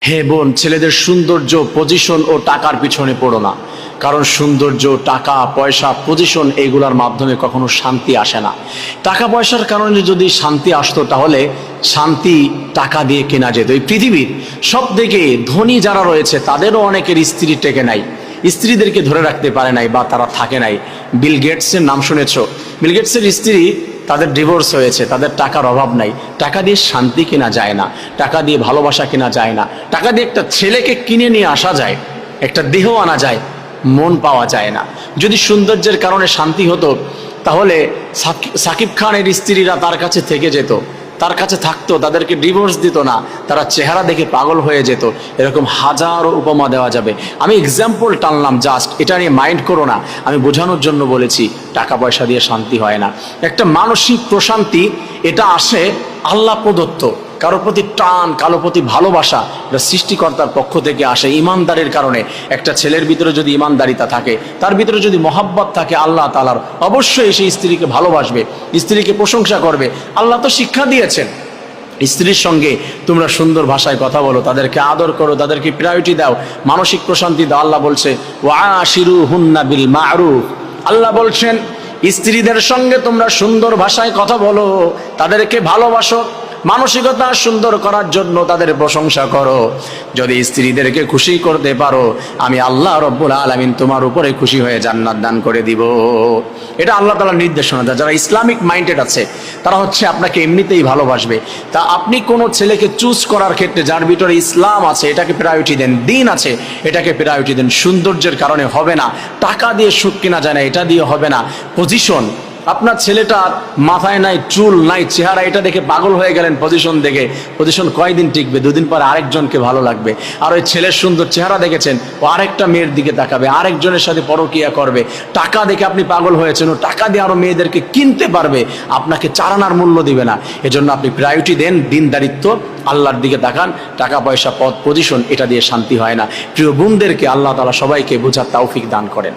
হে বোন, ছেলেদের সৌন্দর্য, পজিশন ও টাকার পিছনে পড়ো না। কারণ সৌন্দর্য, টাকা পয়সা, পজিশন এইগুলোর মাধ্যমে কখনো শান্তি আসে না। টাকা পয়সার কারণে যদি শান্তি আসতো তাহলে শান্তি টাকা দিয়ে কেনা যেত। এই পৃথিবীর সব থেকে ধনী যারা রয়েছে তাদেরও অনেকের স্ত্রী টেকে নাই, স্ত্রীদেরকে ধরে রাখতে পারে নাই বা তারা থাকে নাই। বিল গেটসের নাম শুনেছ? বিল গেটসের স্ত্রী, তাদের ডিভোর্স হয়েছে, তাদের টাকার অভাব নাই। টাকা দিয়ে শান্তি কেনা যায় না, টাকা দিয়ে ভালোবাসা কেনা যায় না। টাকা দিয়ে একটা ছেলেকে কিনে নিয়ে আসা যায়, একটা দেহ আনা যায়, মন পাওয়া যায় না। যদি সৌন্দর্যের কারণে শান্তি হতো তাহলে সাকিব খানের স্ত্রীরা তার কাছে থেকে যেত, তার কাছে থাকতো, তাদেরকে ডিভোর্স দিত না, তারা চেহারা দেখে পাগল হয়ে যেত। এরকম হাজারো উপমা দেওয়া যাবে। আমি এক্সাম্পল টানলাম জাস্ট, এটা নিয়ে মাইন্ড করো না, আমি বোঝানোর জন্য বলেছি। টাকা পয়সা দিয়ে শান্তি হয় না। একটা মানসিক প্রশান্তি এটা আসে আল্লাহ প্রদত্ত। কারো প্রতি টান, কারো প্রতি ভালোবাসা, এটা সৃষ্টিকর্তার পক্ষ থেকে আসে ইমানদারির কারণে। একটা ছেলের ভিতরে যদি ইমানদারিতা থাকে, তার ভিতরে যদি মহাব্বত থাকে আল্লাহ তাআলার, অবশ্যই সেই স্ত্রীকে ভালোবাসবে, স্ত্রীকে প্রশংসা করবে। আল্লাহ তো শিক্ষা দিয়েছেন, স্ত্রীর সঙ্গে তোমরা সুন্দর ভাষায় কথা বলো, তাদেরকে আদর করো, তাদেরকে প্রায়োরিটি দাও, মানসিক প্রশান্তি দাও। আল্লাহ বলছে ওয়াশিরুহুন্না বিল মা'রুফ। আল্লাহ বলছেন স্ত্রীদের সঙ্গে তোমরা সুন্দর ভাষায় কথা বলো, তাদেরকে ভালোবাসো, মানসিকতা সুন্দর করার জন্য তাদের প্রশংসা করো। যদি স্ত্রীদেরকে খুশি করতে পারো, আমি আল্লাহ রব্বুল আলামিন তোমার উপরে খুশি হয়ে জান্নাত দান করে দিব। এটা আল্লাহ তাআলার নির্দেশনা। যারা ইসলামিক মাইন্ডেড আছে তারা হচ্ছে আপনাকে এমনিতেই ভালোবাসবে। তা আপনি কোনো ছেলেকে চুজ করার ক্ষেত্রে যার ভিতরে ইসলাম আছে এটাকে প্রায়োরিটি দেন, দিন আছে এটাকে প্রায়োরিটি দেন। সৌন্দর্যের কারণে হবে না, টাকা দিয়ে সুখ কেনা যায় না, এটা দিয়ে হবে না। পজিশন, আপনার ছেলেটার মাথায় নাই, চুল নাই, চেহারা, এটা দেখে পাগল হয়ে গেলেন পজিশন দেখে। পজিশন কয়দিন টিকবে? দুদিন পরে আরেকজনকে ভালো লাগবে। আর ওই ছেলের সুন্দর চেহারা দেখেছেন, ও আরেকটা মেয়ের দিকে তাকাবে, আরেকজনের সাথে পরকীয়া করবে। টাকা দেখে আপনি পাগল হয়েছেন, ও টাকা দিয়ে আরো মেয়েদেরকে কিনতে পারবে, আপনাকে চারানার মূল্য দিবে না। এজন্য আপনি প্রায়োরিটি দেন দিনদারিত্ব, আল্লাহর দিকে তাকান। টাকা পয়সা, পদ, পজিশন এটা দিয়ে শান্তি হয় না। প্রিয় বোনদেরকে আল্লাহ তাআলা সবাইকে বোঝার তৌফিক দান করেন।